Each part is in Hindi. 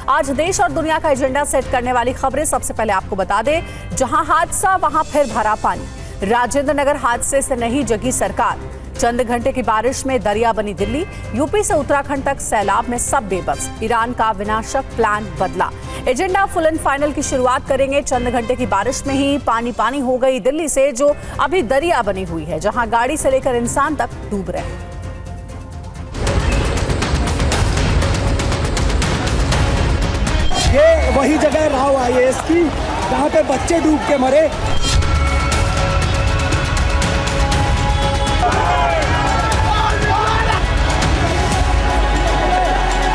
आज देश और दुनिया का एजेंडा सेट करने वाली खबरें सबसे पहले आपको बता दें, जहां हादसा वहां फिर भरा पानी। राजेंद्र नगर हादसे से नहीं जगी सरकार। चंद घंटे की बारिश में दरिया बनी दिल्ली। यूपी से उत्तराखंड तक सैलाब में सब बेबस। ईरान का विनाशक प्लान बदला। एजेंडा फुल एंड फाइनल की शुरुआत करेंगे। चंद घंटे की बारिश में ही पानी पानी हो गई दिल्ली से, जो अभी दरिया बनी हुई है, जहां गाड़ी से लेकर इंसान तक डूब रहे हैं। ये वही जगह है राव IAS की, जहाँ पे बच्चे डूब के मरे।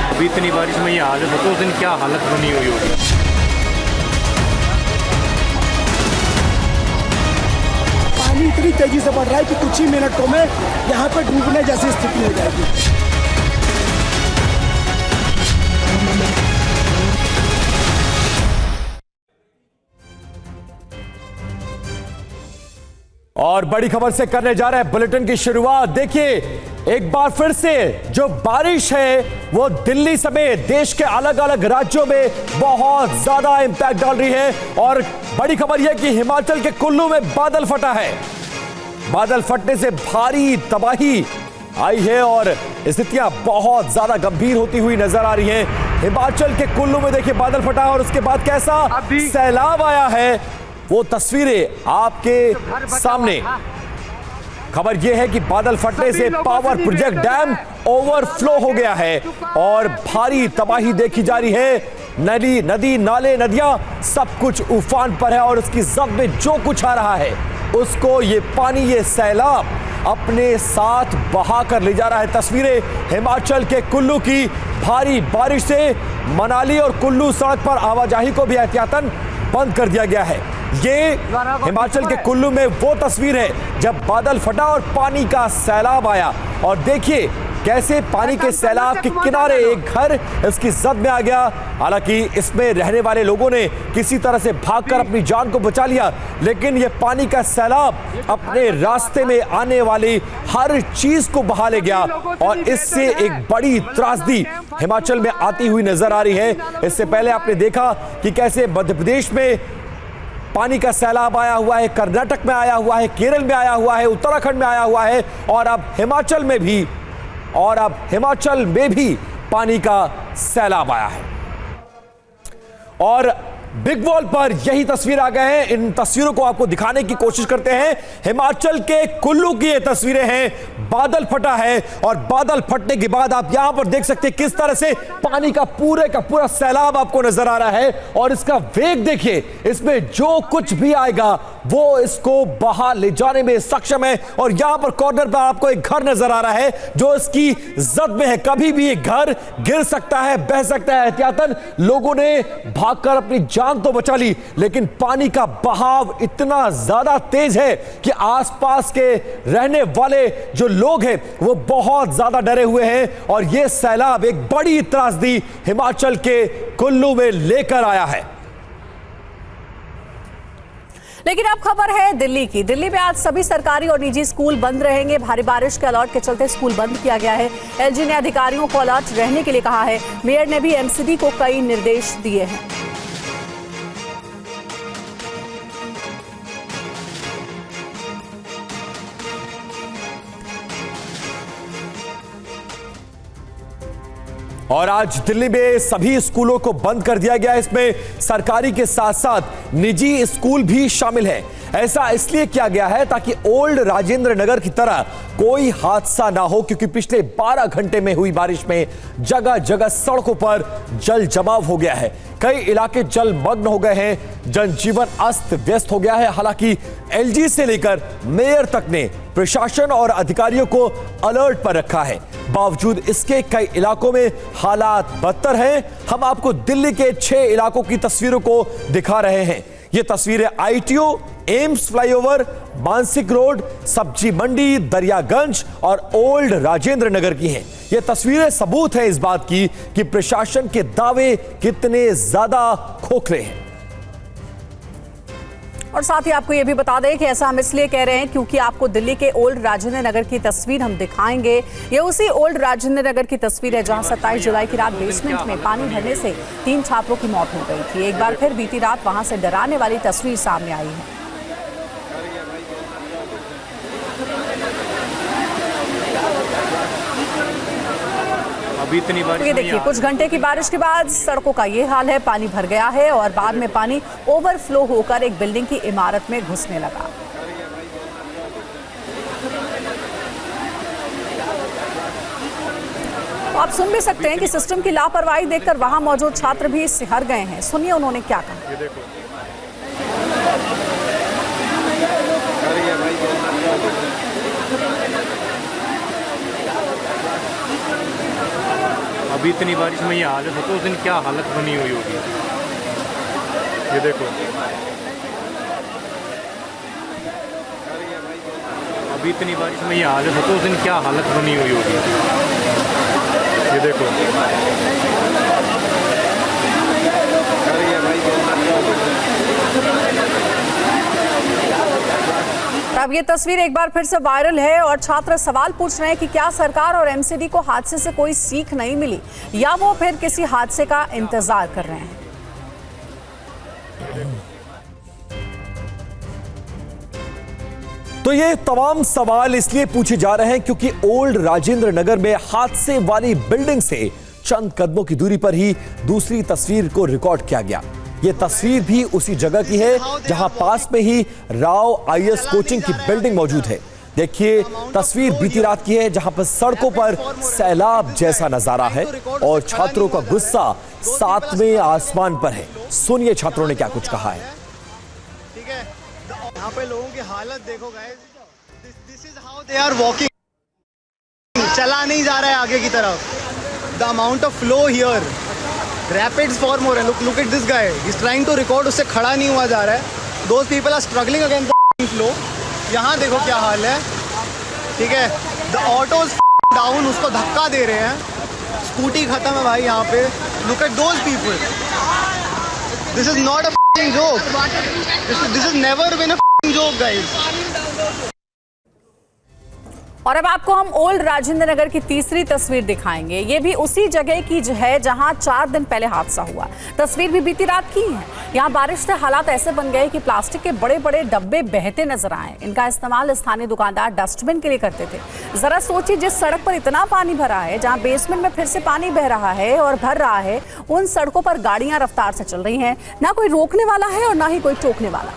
अभी इतनी बारिश में ये हालत है तो उस दिन क्या हालत बनी हुई होगी। पानी इतनी तेजी से बढ़ रहा है कि कुछ ही मिनटों में यहाँ पे डूबने जैसी स्थिति हो जाएगी। और बड़ी खबर से करने जा रहे हैं बुलेटिन की शुरुआत। देखिए, एक बार फिर से जो बारिश है वो दिल्ली समेत देश के अलग अलग राज्यों में बहुत ज्यादा इंपैक्ट डाल रही है। और बड़ी खबर यह कि हिमाचल के कुल्लू में बादल फटा है। बादल फटने से भारी तबाही आई है और स्थितियां बहुत ज्यादा गंभीर होती हुई नजर आ रही है। हिमाचल के कुल्लू में देखिए बादल फटा और उसके बाद कैसा सैलाब आया है, वो तस्वीरें आपके सामने। खबर यह है कि बादल फटने से पावर प्रोजेक्ट डैम ओवरफ्लो हो गया है और भारी तबाही देखी जा रही है। नदी नाले नदियां सब कुछ उफान पर है और उसकी जद में जो कुछ आ रहा है उसको ये पानी, ये सैलाब अपने साथ बहा कर ले जा रहा है। तस्वीरें हिमाचल के कुल्लू की। भारी बारिश से मनाली और कुल्लू सड़क पर आवाजाही को भी एहतियातन बंद कर दिया गया है। ये हिमाचल के कुल्लू में वो तस्वीर है जब बादल फटा और पानी का सैलाब आया। और देखिए कैसे पानी के सैलाब के किनारे एक घर इसकी जद में आ गया। हालांकि इसमें रहने वाले लोगों ने किसी तरह से भागकर अपनी जान को बचा लिया, लेकिन ये पानी का सैलाब अपने रास्ते में आने वाली हर चीज को बहा ले गया और इससे एक बड़ी त्रासदी हिमाचल में आती हुई नजर आ रही है। इससे पहले आपने देखा कि कैसे मध्य प्रदेश में पानी का सैलाब आया हुआ है, कर्नाटक में आया हुआ है, केरल में आया हुआ है, उत्तराखंड में आया हुआ है और अब हिमाचल में भी पानी का सैलाब आया है। और बिग वॉल पर यही तस्वीर आ गए हैं। इन तस्वीरों को आपको दिखाने की कोशिश करते हैं। हिमाचल के कुल्लू की ये तस्वीरें हैं। बादल फटा है और बादल फटने के बाद आप यहां पर देख सकते हैं किस तरह से पानी का पूरा सैलाब आपको नजर आ रहा है और इसका वेग देखिए। इसमें जो कुछ भी आएगा वो इसको बहा ले जाने में सक्षम है। और यहां पर कॉर्नर पर आपको एक घर नजर आ रहा है जो इसकी जद में है। कभी भी एक घर गिर सकता है, बह सकता है। एहतियातन लोगों ने भागकर अपनी जान तो बचा ली, लेकिन पानी का बहाव इतना ज्यादा तेज है कि आसपास के रहने वाले जो लोग हैं वो बहुत ज्यादा डरे हुए हैं। और यह सैलाब एक बड़ी त्रासदी हिमाचल के कुल्लू में लेकर आया है। लेकिन अब खबर है दिल्ली की। दिल्ली में आज सभी सरकारी और निजी स्कूल बंद रहेंगे। भारी बारिश के अलर्ट के चलते स्कूल बंद किया गया है। LG ने अधिकारियों को अलर्ट रहने के लिए कहा है। मेयर ने भी MCD को कई निर्देश दिए हैं। और आज दिल्ली में सभी स्कूलों को बंद कर दिया गया है। इसमें सरकारी के साथ साथ निजी स्कूल भी शामिल है। ऐसा इसलिए किया गया है ताकि ओल्ड राजेंद्र नगर की तरह कोई हादसा ना हो, क्योंकि पिछले 12 घंटे में हुई बारिश में जगह जगह सड़कों पर जल जमाव हो गया है। कई इलाके जलमग्न हो गए हैं, जनजीवन अस्त व्यस्त हो गया है। हालांकि LG से लेकर मेयर तक ने प्रशासन और अधिकारियों को अलर्ट पर रखा है। बावजूद इसके कई इलाकों में हालात बदतर हैं। हम आपको दिल्ली के 6 इलाकों की तस्वीरों को दिखा रहे हैं। ये तस्वीरें ITO, एम्स फ्लाईओवर, मानसिक रोड, सब्जी मंडी, दरियागंज और ओल्ड राजेंद्र नगर की हैं। ये तस्वीरें सबूत है इस बात की कि प्रशासन के दावे कितने ज्यादा खोखले हैं। और साथ ही आपको ये भी बता दें कि ऐसा हम इसलिए कह रहे हैं क्योंकि आपको दिल्ली के ओल्ड राजेंद्र नगर की तस्वीर हम दिखाएंगे। ये उसी ओल्ड राजेंद्र नगर की तस्वीर है जहां 27 जुलाई की रात बेसमेंट में पानी भरने से 3 छात्रों की मौत हो गई थी। एक बार फिर बीती रात वहां से डराने वाली तस्वीर सामने आई है। अभी इतनी बारिश ये देखिए, कुछ घंटे की बारिश के बाद सड़कों का ये हाल है, पानी भर गया है और बाद में पानी ओवरफ्लो होकर एक बिल्डिंग की इमारत में घुसने लगा। तो आप सुन भी सकते हैं कि सिस्टम की लापरवाही देखकर वहां मौजूद छात्र भी सिहर गए हैं। सुनिए उन्होंने क्या कहा। अभी इतनी बारिश में ये हालत हो तो उस दिन क्या हालत बनी हुई होगी। ये देखो, अभी इतनी बारिश में ये हालत हो तो उस दिन क्या हालत बनी हुई होगी। ये देखो, अब ये तस्वीर एक बार फिर से वायरल है और छात्र सवाल पूछ रहे हैं कि क्या सरकार और एमसीडी को हादसे से कोई सीख नहीं मिली या वो फिर किसी हादसे का इंतजार कर रहे हैं। तो ये तमाम सवाल इसलिए पूछे जा रहे हैं क्योंकि ओल्ड राजेंद्र नगर में हादसे वाली बिल्डिंग से चंद कदमों की दूरी पर ही दूसरी तस्वीर को रिकॉर्ड किया गया। ये तस्वीर भी उसी जगह की है जहां पास में ही राव आईएएस कोचिंग की बिल्डिंग मौजूद है। देखिए, तस्वीर बीती रात की है जहां पर सड़कों पर सैलाब जैसा नजारा है और छात्रों का गुस्सा 7वें आसमान पर है। सुनिए छात्रों ने क्या कुछ कहा है। ठीक है, यहाँ पे लोगों की हालत देखो guys, this is how they are walking. चला नहीं जा रहा है आगे की तरफ। The amount of flow here, rapids for more है। Look at this guy, he is trying to record, उससे खड़ा नहीं हुआ जा रहा है। Those people are struggling against the flow. यहाँ देखो क्या हाल है। ठीक है, द ऑटोज डाउन, उसको धक्का दे रहे हैं। स्कूटी खत्म है भाई यहाँ पे। Look at those people, this is not a joke, this is never been a joke guys. और अब आपको हम ओल्ड राजेंद्र नगर की तीसरी तस्वीर दिखाएंगे। ये भी उसी जगह की है जहां 4 दिन पहले हादसा हुआ। तस्वीर भी बीती रात की है। यहाँ बारिश से हालात ऐसे बन गए कि प्लास्टिक के बड़े बड़े डब्बे बहते नजर आए। इनका इस्तेमाल स्थानीय दुकानदार डस्टबिन के लिए करते थे। जरा सोचिए, जिस सड़क पर इतना पानी भरा है, जहाँ बेसमेंट में फिर से पानी बह रहा है और भर रहा है, उन सड़कों पर गाड़ियां रफ्तार से चल रही हैं। ना कोई रोकने वाला है और ना ही कोई टोकने वाला।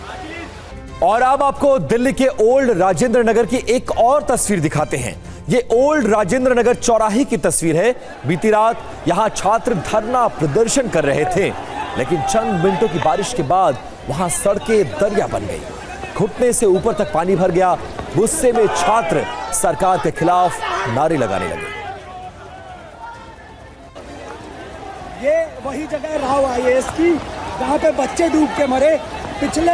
और अब आपको दिल्ली के ओल्ड राजेंद्र नगर की एक और तस्वीर दिखाते हैं। ये ओल्ड राजेंद्र नगर चौराहे की तस्वीर है। बीती रात यहां छात्र धरना प्रदर्शन कर रहे थे, लेकिन चंद मिनटों की बारिश के बाद वहां सड़कें दरिया बन गई। घुटने से ऊपर तक पानी भर गया। गुस्से में छात्र सरकार के खिलाफ नारे लगाने लगे। ये वही जगह है राव आईएएस की जहाँ पे बच्चे डूब के मरे। पिछले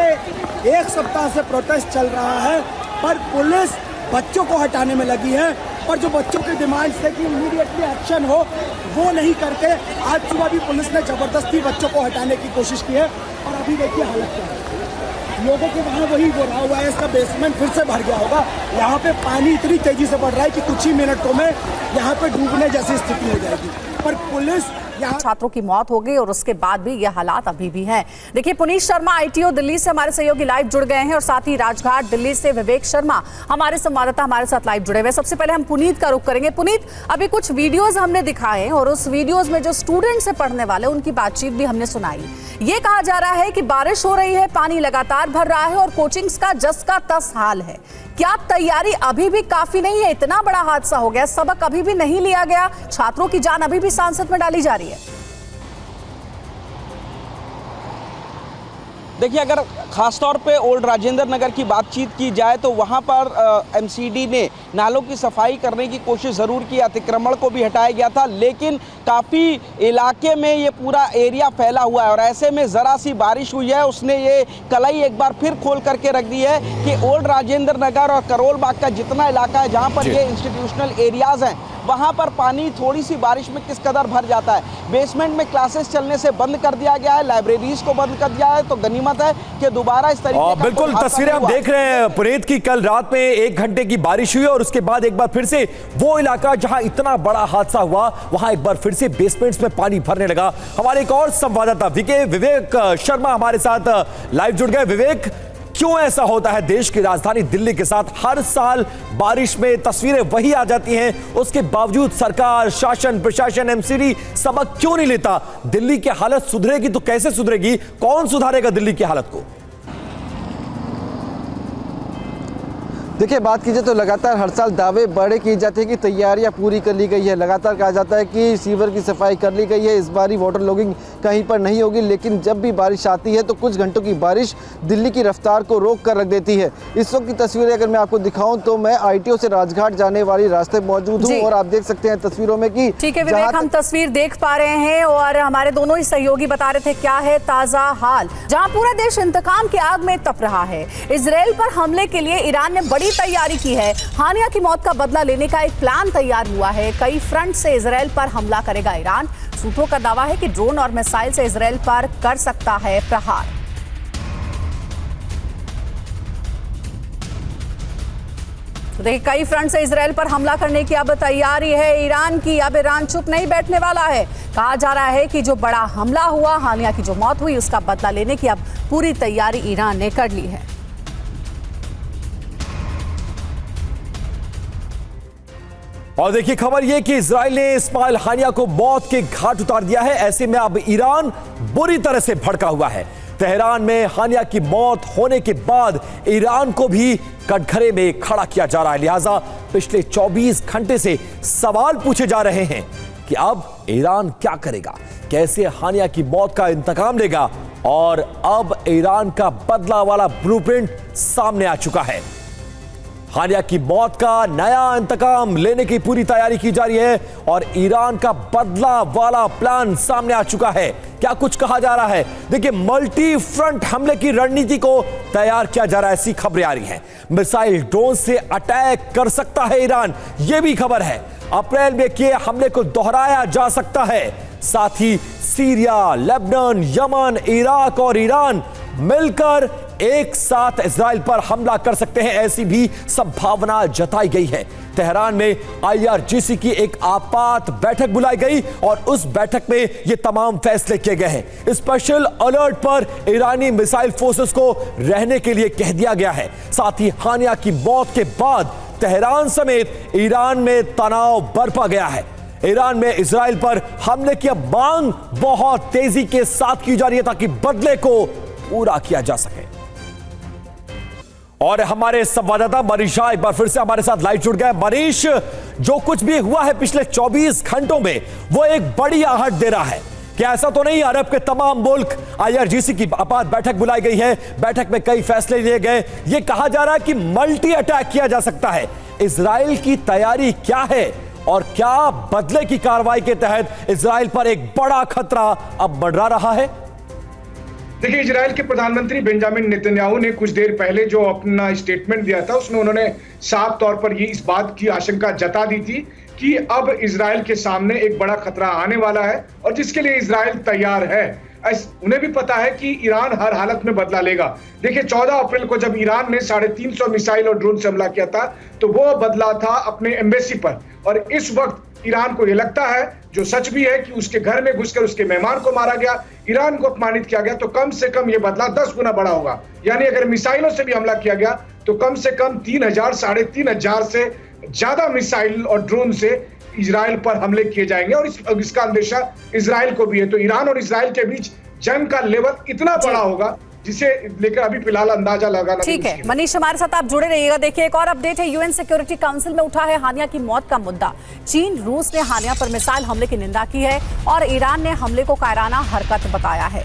1 सप्ताह से प्रोटेस्ट चल रहा है, पर पुलिस बच्चों को हटाने में लगी है। और जो बच्चों की डिमांड है कि इमीडिएटली एक्शन हो, वो नहीं करके आज सुबह भी पुलिस ने जबरदस्ती बच्चों को हटाने की कोशिश की है। और अभी देखिए हालत क्या है। लोगों के वहाँ वही वो राव आईएएस का बेसमेंट फिर से भर गया होगा। यहाँ पे पानी इतनी तेजी से बढ़ रहा है कि कुछ ही मिनटों में यहाँ पे डूबने जैसी स्थिति हो जाएगी। पर पुलिस छात्रों की मौत हो गई और उसके बाद भी ये हालात अभी भी हैं। देखिए, पुनीत शर्मा आईटीओ दिल्ली से हमारे सहयोगी लाइव जुड़ गए हैं और साथ ही राजघाट दिल्ली से विवेक शर्मा हमारे संवाददाता हमारे साथ लाइव जुड़े हुए। सबसे पहले हम पुनीत का रुख करेंगे। पुनीत, अभी कुछ वीडियोस हमने दिखाए और उस वीडियोस में जो स्टूडेंट्स से पढ़ने वाले, उनकी बातचीत भी हमने सुनाई। ये कहा जा रहा है कि बारिश हो रही है, पानी लगातार भर रहा है और कोचिंग्स का जस का तस हाल है। क्या तैयारी अभी भी काफी नहीं है? इतना बड़ा हादसा हो गया, सबक अभी भी नहीं लिया गया, छात्रों की जान अभी भी सांसद में डाली जा रही है। देखिए, अगर खासतौर पे ओल्ड राजेंद्र नगर की बातचीत की जाए तो वहाँ पर एमसीडी ने नालों की सफाई करने की कोशिश ज़रूर की, अतिक्रमण को भी हटाया गया था, लेकिन काफ़ी इलाके में ये पूरा एरिया फैला हुआ है और ऐसे में ज़रा सी बारिश हुई है, उसने ये कलाई एक बार फिर खोल करके रख दी है कि ओल्ड राजेंद्र नगर और करोल बाग का जितना इलाका है जहाँ पर ये इंस्टीट्यूशनल एरियाज़ हैं वहाँ पर पानी थोड़ी सी बारिश में किस कदर भर जाता है। बेसमेंट में क्लासेस चलने से बंद कर दिया गया है, लाइब्रेरीज को बंद कर दिया है, तो गनीमत है कि दोबारा इस तरीके का बिल्कुल तस्वीरें हम देख रहे हैं पुनीत की। कल रात में 1 घंटे की बारिश हुई और उसके बाद एक बार फिर से वो इलाका जहां इतना बड़ा हादसा हुआ वहां एक बार फिर से बेसमेंट्स में पानी भरने लगा। हमारे एक और संवाददाता विवेक शर्मा हमारे साथ लाइव जुड़ गए। विवेक, क्यों ऐसा होता है देश की राजधानी दिल्ली के साथ? हर साल बारिश में तस्वीरें वही आ जाती हैं, उसके बावजूद सरकार, शासन, प्रशासन, एमसीडी सबक क्यों नहीं लेता? दिल्ली की हालत सुधरेगी तो कैसे सुधरेगी? कौन सुधारेगा दिल्ली की हालत को? देखिए, बात कीजिए तो लगातार हर साल दावे बड़े किए जाते हैं कि तैयारियां पूरी कर ली गई है। लगातार कहा जाता है कि सीवर की सफाई कर ली गई है, इस बारी वाटर लॉगिंग कहीं पर नहीं होगी। लेकिन जब भी बारिश आती है तो कुछ घंटों की बारिश दिल्ली की रफ्तार को रोक कर रख देती है। इस वक्त की तस्वीरें अगर मैं आपको दिखाऊं तो मैं ITO से राजघाट जाने वाली रास्ते मौजूद हूँ और आप देख सकते हैं तस्वीरों में कि ठीक है विवेक, हम तस्वीर देख पा रहे हैं और हमारे दोनों ही सहयोगी बता रहे थे क्या है ताजा हाल, जहां पूरा देश इंतकाम की आग में तप रहा है। इजराइल पर हमले के लिए ईरान ने बड़ी तैयारी की है। हानिया की मौत का बदला लेने का एक प्लान तैयार हुआ है। कई फ्रंट से इजराइल पर हमला करेगा ईरान। सूत्रों का दावा है कि ड्रोन और मिसाइल से इजराइल पर कर सकता है प्रहार। तो देखिए, कई फ्रंट से इजराइल पर हमला करने की अब तैयारी है ईरान की। अब ईरान चुप नहीं बैठने वाला है। कहा जा रहा है कि जो बड़ा हमला हुआ, हानिया की जो मौत हुई, उसका बदला लेने की अब पूरी तैयारी ईरान ने कर ली है। और देखिए खबर यह कि इजराइल ने इस्माइल हानिया को मौत के घाट उतार दिया है। ऐसे में अब ईरान बुरी तरह से भड़का हुआ है। तेहरान में हानिया की मौत होने के बाद ईरान को भी कटघरे में खड़ा किया जा रहा है। लिहाजा पिछले 24 घंटे से सवाल पूछे जा रहे हैं कि अब ईरान क्या करेगा, कैसे हानिया की मौत का इंतकाम लेगा। और अब ईरान का बदला वाला ब्लूप्रिंट सामने आ चुका है। हानिया की मौत का नया इंतकाम लेने की पूरी तैयारी की जा रही है और ईरान का बदला वाला प्लान सामने आ चुका है। क्या कुछ कहा जा रहा है? देखिए, मल्टी फ्रंट हमले की रणनीति को तैयार किया जा रहा है, ऐसी खबरें आ रही हैं। मिसाइल, ड्रोन से अटैक कर सकता है ईरान, यह भी खबर है। अप्रैल में किए हमले को दोहराया जा सकता है। साथ ही सीरिया, लेबनान, यमन, इराक और ईरान मिलकर एक साथ इजराइल पर हमला कर सकते हैं, ऐसी भी संभावना जताई गई है। तेहरान में IRGC की एक आपात बैठक बुलाई गई और उस बैठक में ये तमाम फैसले किए गए हैं। स्पेशल अलर्ट पर ईरानी मिसाइल फोर्सेस को रहने के लिए कह दिया गया है। साथ ही हानिया की मौत के बाद तेहरान समेत ईरान में तनाव बरपा गया है। ईरान में इजराइल पर हमले की अब मांग बहुत तेजी के साथ की जा रही है ताकि बदले को पूरा किया जा सके। और हमारे संवाददाता मनीष एक बार फिर से हमारे साथ लाइव जुड़ गए। मनीष, जो कुछ भी हुआ है पिछले 24 घंटों में वो एक बड़ी आहट दे रहा है। क्या ऐसा तो नहीं अरब के तमाम मुल्क IRGC की आपात बैठक बुलाई गई है, बैठक में कई फैसले लिए गए, ये कहा जा रहा है कि मल्टी अटैक किया जा सकता है। इजराइल की तैयारी क्या है और क्या बदले की कार्रवाई के तहत इजराइल पर एक बड़ा खतरा अब मंडरा रहा है? देखिए, इजराइल के प्रधानमंत्री बेंजामिन नेतन्याहू ने कुछ देर पहले जो अपना स्टेटमेंट दिया था उसमें उन्होंने साफ तौर पर ये इस बात की आशंका जता दी थी कि अब इजराइल के सामने एक बड़ा खतरा आने वाला है और जिसके लिए इजराइल तैयार है। उन्हें भी पता है कि ईरान हर हालत में बदला लेगा। देखिए, 14 अप्रैल को जब ईरान ने 350 मिसाइल और ड्रोन से हमला किया था तो वो बदला था अपने एम्बेसी पर। और इस वक्त ईरान को यह लगता है, जो सच भी है, कि उसके घर में घुसकर उसके मेहमान को मारा गया, ईरान को अपमानित किया गया, तो कम से कम यह बदला 10 गुना बड़ा होगा। यानी अगर मिसाइलों से भी हमला किया गया तो कम से कम 3000 साढ़े 3000 से ज्यादा मिसाइल और ड्रोन से इजराइल पर हमले किए जाएंगे और इसका अंदेशा इजराइल को भी है। तो ईरान और इजराइल के बीच जंग का लेवल इतना बड़ा होगा जिसे लेकर अभी फिलहाल अंदाजा लगाना ठीक है। मनीष, हमारे साथ आप जुड़े रहिएगा। देखिए, एक और अपडेट है। UN सिक्योरिटी काउंसिल में उठा है हानिया की मौत का मुद्दा। चीन, रूस ने हानिया पर मिसाइल हमले की निंदा की है और ईरान ने हमले को कायराना हरकत बताया है।